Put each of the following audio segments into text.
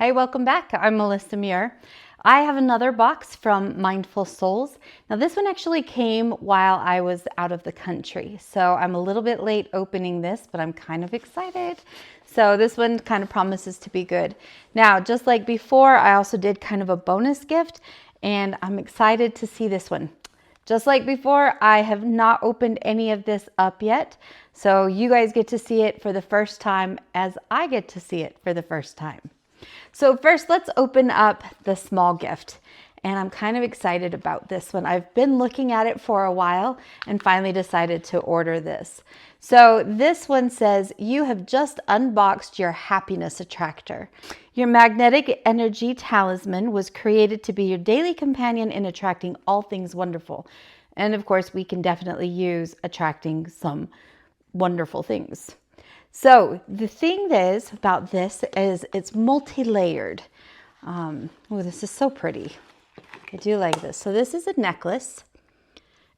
Hey, welcome back. I'm Melissa Muir. I have another box from Mindful Souls. Now this one actually came while I was out of the country, so I'm a little bit late opening this, but I'm kind of excited. So this one kind of promises to be good. Now, just like before, I also did kind of a bonus gift, and I'm excited to see this one. Just like before, I have not opened any of this up yet, so you guys get to see it for the first time as I get to see it for the first time. So first, let's open up the small gift. And I'm kind of excited about this one. I've been looking at it for a while and finally decided to order this. So this one says, you have just unboxed your happiness attractor. Your magnetic energy talisman was created to be your daily companion in attracting all things wonderful. And of course, we can definitely use attracting some wonderful things. So the thing is about this is it's multi-layered. Oh, this is so pretty. I do like this. So this is a necklace.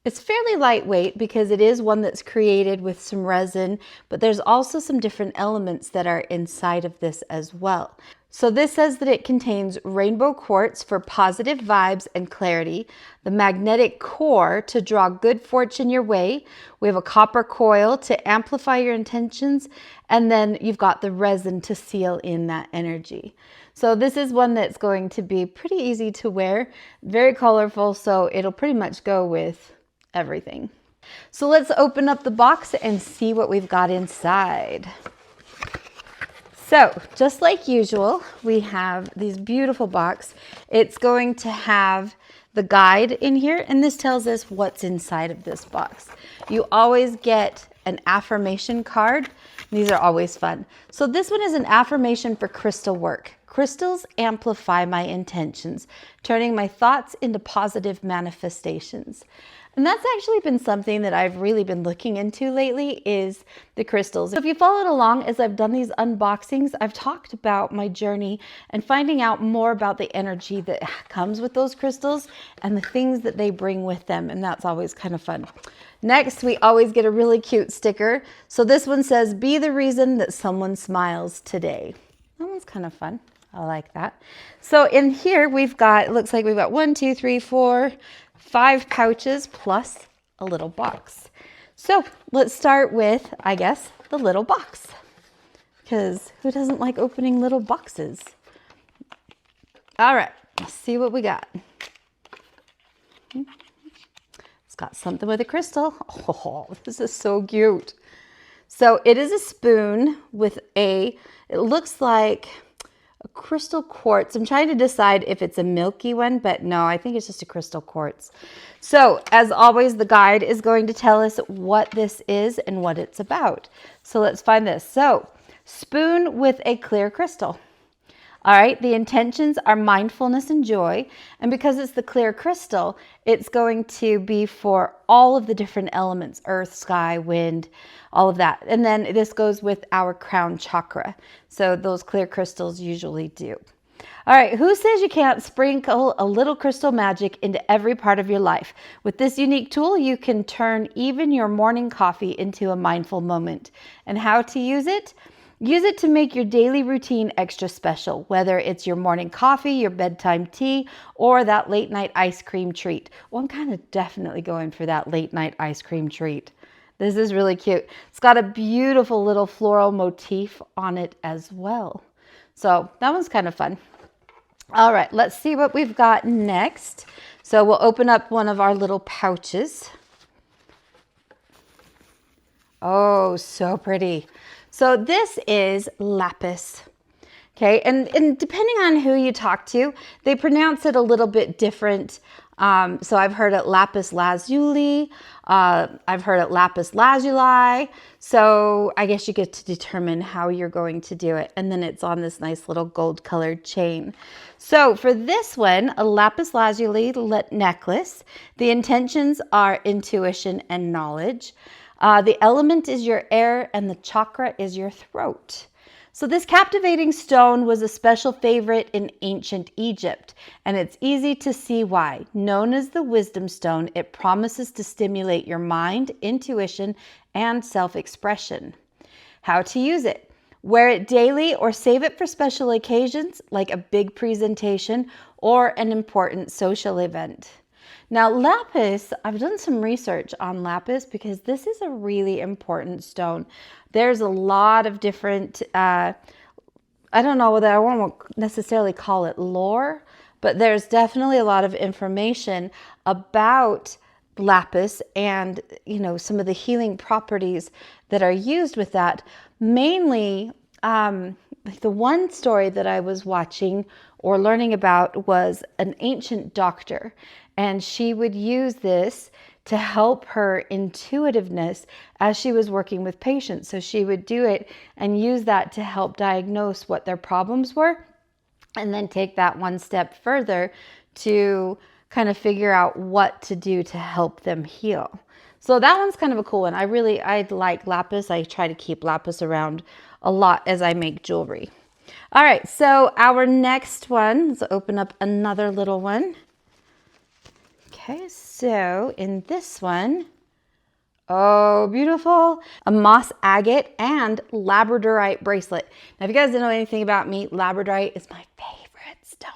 It's fairly lightweight because it is one that's created with some resin, but there's also some different elements that are inside of this as well. So this says that it contains rainbow quartz for positive vibes and clarity, the magnetic core to draw good fortune your way. We have a copper coil to amplify your intentions, and then you've got the resin to seal in that energy. So this is one that's going to be pretty easy to wear, very colorful, so it'll pretty much go with everything. So let's open up the box and see what we've got inside. So just like usual, we have these beautiful box. It's going to have the guide in here, and this tells us what's inside of this box. You always get an affirmation card. These are always fun. So this one is an affirmation for crystal work. Crystals amplify my intentions, turning my thoughts into positive manifestations. And that's actually been something that I've really been looking into lately is the crystals. So if you followed along as I've done these unboxings, I've talked about my journey and finding out more about the energy that comes with those crystals and the things that they bring with them. And that's always kind of fun. Next, we always get a really cute sticker. So this one says, be the reason that someone smiles today. That one's kind of fun. I like that. So in here, we've got, it looks like we've got 1, 2, 3, 4, 5 pouches plus a little box. So let's start with, I guess, the little box. Because who doesn't like opening little boxes? All right, let's see what we got. It's got something with a crystal. Oh, this is so cute. So it is a spoon with it looks like a crystal quartz. I'm trying to decide if it's a milky one, but no, I think it's just a crystal quartz. So as always, the guide is going to tell us what this is and what it's about. So let's find this. So spoon with a clear crystal. All right, the intentions are mindfulness and joy. And because it's the clear crystal, it's going to be for all of the different elements, earth, sky, wind, all of that. And then this goes with our crown chakra. So those clear crystals usually do. All right, who says you can't sprinkle a little crystal magic into every part of your life? With this unique tool, you can turn even your morning coffee into a mindful moment. And how to use it? Use it to make your daily routine extra special, whether it's your morning coffee, your bedtime tea, or that late night ice cream treat. Well, I'm kind of definitely going for that late night ice cream treat. This is really cute. It's got a beautiful little floral motif on it as well. So that one's kind of fun. All right, let's see what we've got next. So we'll open up one of our little pouches. Oh, so pretty. So this is Lapis, okay? And depending on who you talk to, they pronounce it a little bit different. So I've heard it Lapis lazuli. I've heard it Lapis lazuli. So I guess you get to determine how you're going to do it. And then it's on this nice little gold colored chain. So for this one, a Lapis lazuli necklace, the intentions are intuition and knowledge. The element is your air and the chakra is your throat. So this captivating stone was a special favorite in ancient Egypt, and it's easy to see why. Known as the wisdom stone, it promises to stimulate your mind, intuition, and self-expression. How to use it? Wear it daily or save it for special occasions like a big presentation or an important social event. Now, lapis, I've done some research on lapis because this is a really important stone. There's a lot of different, I don't know whether I won't necessarily call it lore, but there's definitely a lot of information about lapis and, you know, some of the healing properties that are used with that. Mainly, the one story that I was watching or learning about was an ancient doctor, and she would use this to help her intuitiveness as she was working with patients. So she would do it and use that to help diagnose what their problems were, and then take that one step further to kind of figure out what to do to help them heal. So that one's kind of a cool one. I like lapis. I try to keep lapis around a lot as I make jewelry. All right, so our next one, let's open up another little one. Okay, so in this one, oh, beautiful, a moss agate and Labradorite bracelet. Now, if you guys don't know anything about me, Labradorite is my favorite stone.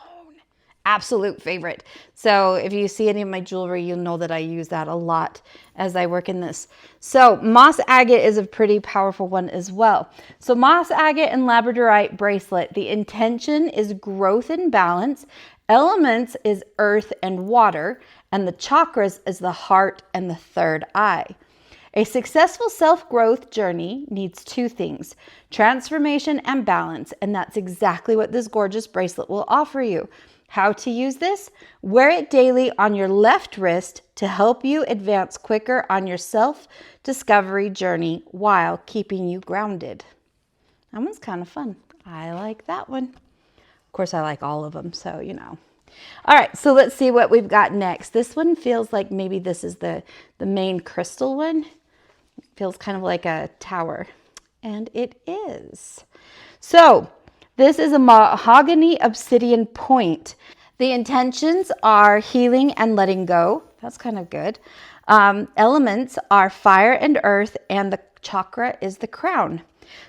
Absolute favorite. So if you see any of my jewelry, you'll know that I use that a lot as I work in this. So moss agate is a pretty powerful one as well. So moss agate and Labradorite bracelet, the intention is growth and balance. Elements is earth and water, and the chakras is the heart and the third eye. A successful self-growth journey needs two things, transformation and balance, and that's exactly what this gorgeous bracelet will offer you. How to use this? Wear it daily on your left wrist to help you advance quicker on your self-discovery journey while keeping you grounded. That one's kind of fun. I like that one. Of course, I like all of them, so you know. All right, so let's see what we've got next. This one feels like maybe this is the main crystal one. It feels kind of like a tower, and it is. So this is a mahogany obsidian point. The intentions are healing and letting go. That's kind of good. Elements are fire and earth, and the chakra is the crown.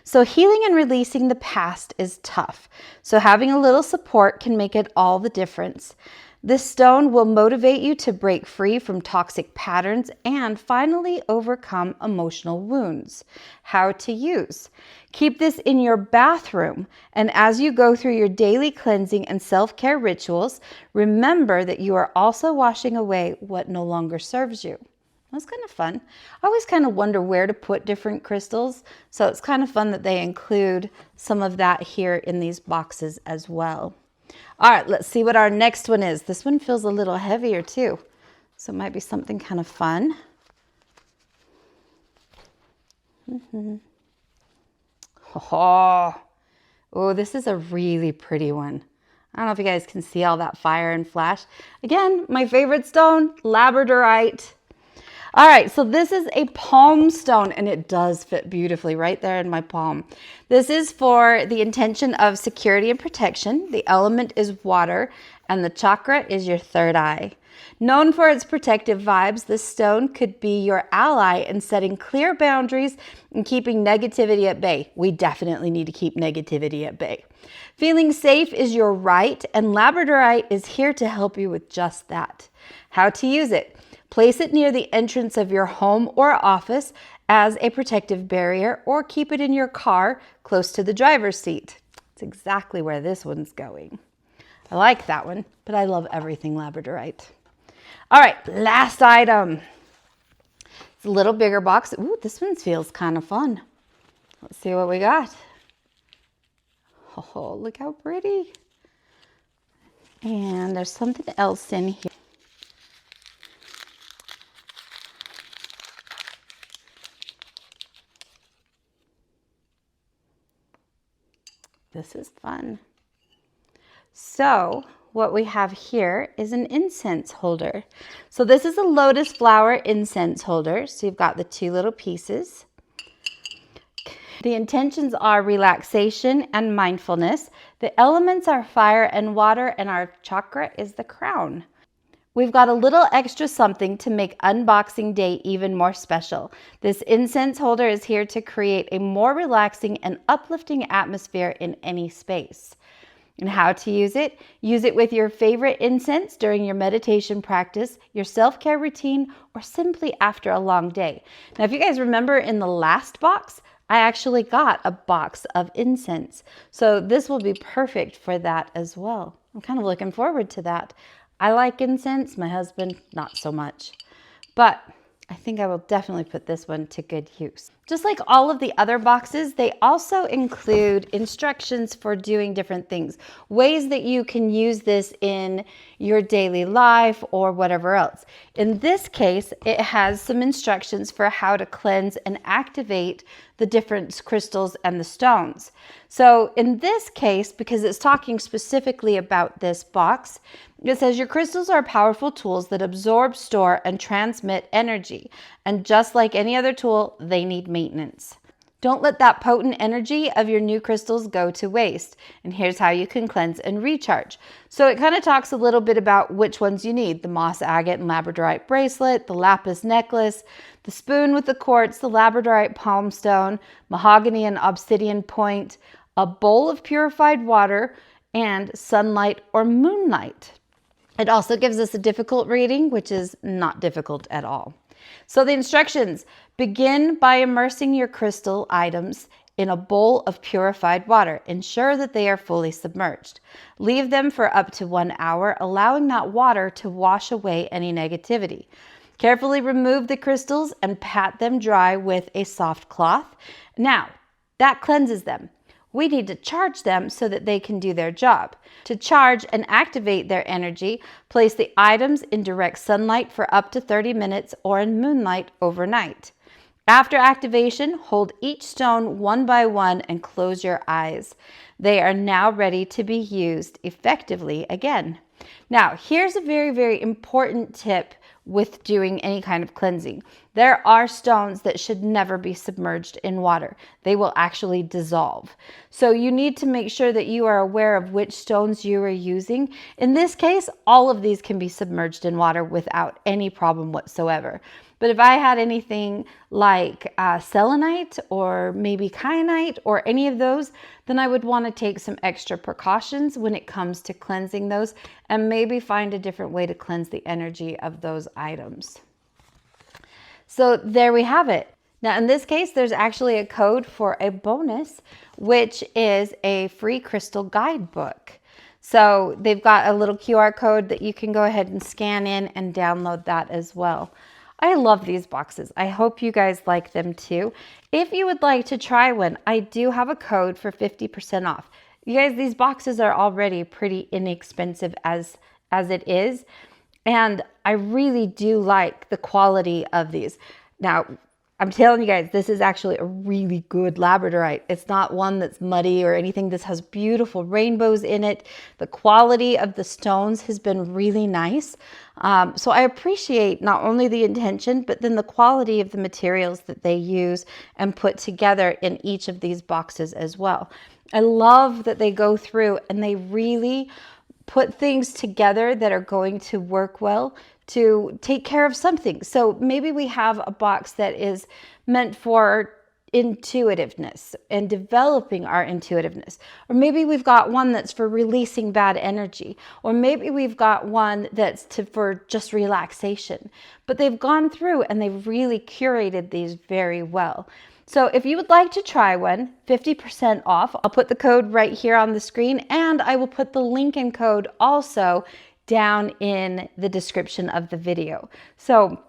So healing and releasing the past is tough. So having a little support can make it all the difference. This stone will motivate you to break free from toxic patterns and finally overcome emotional wounds. How to use. Keep this in your bathroom, and as you go through your daily cleansing and self-care rituals, remember that you are also washing away what no longer serves you. That's kind of fun. I always kind of wonder where to put different crystals, so it's kind of fun that they include some of that here in these boxes as well. All right, let's see what our next one is. This one feels a little heavier too, so it might be something kind of fun. Oh, this is a really pretty one. I don't know if you guys can see all that fire and flash. Again, my favorite stone, Labradorite. All right, so this is a palm stone, and it does fit beautifully right there in my palm. This is for the intention of security and protection. The element is water, and the chakra is your third eye. Known for its protective vibes, this stone could be your ally in setting clear boundaries and keeping negativity at bay. We definitely need to keep negativity at bay. Feeling safe is your right, and Labradorite is here to help you with just that. How to use it. Place it near the entrance of your home or office as a protective barrier, or keep it in your car close to the driver's seat. It's exactly where this one's going. I like that one, but I love everything Labradorite. All right, last item. It's a little bigger box. Ooh, this one feels kind of fun. Let's see what we got. Oh, look how pretty. And there's something else in here. This is fun. So what we have here is an incense holder. So this is a lotus flower incense holder. So you've got the two little pieces. The intentions are relaxation and mindfulness. The elements are fire and water, and our chakra is the crown. We've got a little extra something to make unboxing day even more special. This incense holder is here to create a more relaxing and uplifting atmosphere in any space. And how to use it with your favorite incense during your meditation practice, your self-care routine, or simply after a long day. Now, if you guys remember in the last box, I actually got a box of incense. So this will be perfect for that as well. I'm kind of looking forward to that. I like incense, my husband, not so much. But I think I will definitely put this one to good use. Just like all of the other boxes, they also include instructions for doing different things, ways that you can use this in your daily life or whatever else. In this case, it has some instructions for how to cleanse and activate the different crystals and the stones. So in this case, because it's talking specifically about this box, it says your crystals are powerful tools that absorb, store, and transmit energy. And just like any other tool, they need maintenance. Don't let that potent energy of your new crystals go to waste. And here's how you can cleanse and recharge. So it kind of talks a little bit about which ones you need. The moss agate and labradorite bracelet, the lapis necklace, the spoon with the quartz, the labradorite palm stone, mahogany and obsidian point, a bowl of purified water, and sunlight or moonlight. It also gives us a difficult reading, which is not difficult at all. So the instructions: begin by immersing your crystal items in a bowl of purified water. Ensure that they are fully submerged. Leave them for up to 1 hour, allowing that water to wash away any negativity. Carefully remove the crystals and pat them dry with a soft cloth. Now, that cleanses them. We need to charge them so that they can do their job. To charge and activate their energy, place the items in direct sunlight for up to 30 minutes or in moonlight overnight. After activation, hold each stone one by one and close your eyes. They are now ready to be used effectively again. Now, here's a very, very important tip with doing any kind of cleansing. There are stones that should never be submerged in water. They will actually dissolve. So you need to make sure that you are aware of which stones you are using. In this case, all of these can be submerged in water without any problem whatsoever. But if I had anything like selenite or maybe kyanite or any of those, then I would want to take some extra precautions when it comes to cleansing those and maybe find a different way to cleanse the energy of those items. So there we have it. Now in this case, there's actually a code for a bonus, which is a free crystal guidebook. So they've got a little QR code that you can go ahead and scan in and download that as well. I love these boxes. I hope you guys like them too. If you would like to try one, I do have a code for 50% off. You guys, these boxes are already pretty inexpensive as it is. And I really do like the quality of these. Now, I'm telling you guys, this is actually a really good Labradorite. It's not one that's muddy or anything. This has beautiful rainbows in it. The quality of the stones has been really nice. So I appreciate not only the intention, but then the quality of the materials that they use and put together in each of these boxes as well. I love that they go through and they really put things together that are going to work well to take care of something. So maybe we have a box that is meant for intuitiveness and developing our intuitiveness. Or maybe we've got one that's for releasing bad energy. Or maybe we've got one that's for just relaxation. But they've gone through and they've really curated these very well. So if you would like to try one, 50% off. I'll put the code right here on the screen, and I will put the link and code also down in the description of the video. So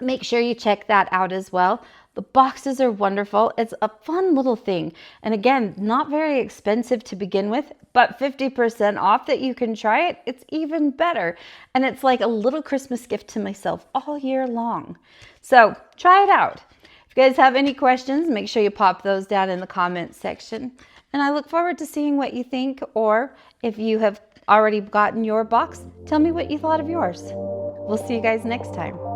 make sure you check that out as well. The boxes are wonderful. It's a fun little thing. And again, not very expensive to begin with, but 50% off that you can try it. It's even better. And it's like a little Christmas gift to myself all year long. So try it out. If you guys have any questions, make sure you pop those down in the comments section. And I look forward to seeing what you think, or if you have already gotten your box, tell me what you thought of yours. We'll see you guys next time.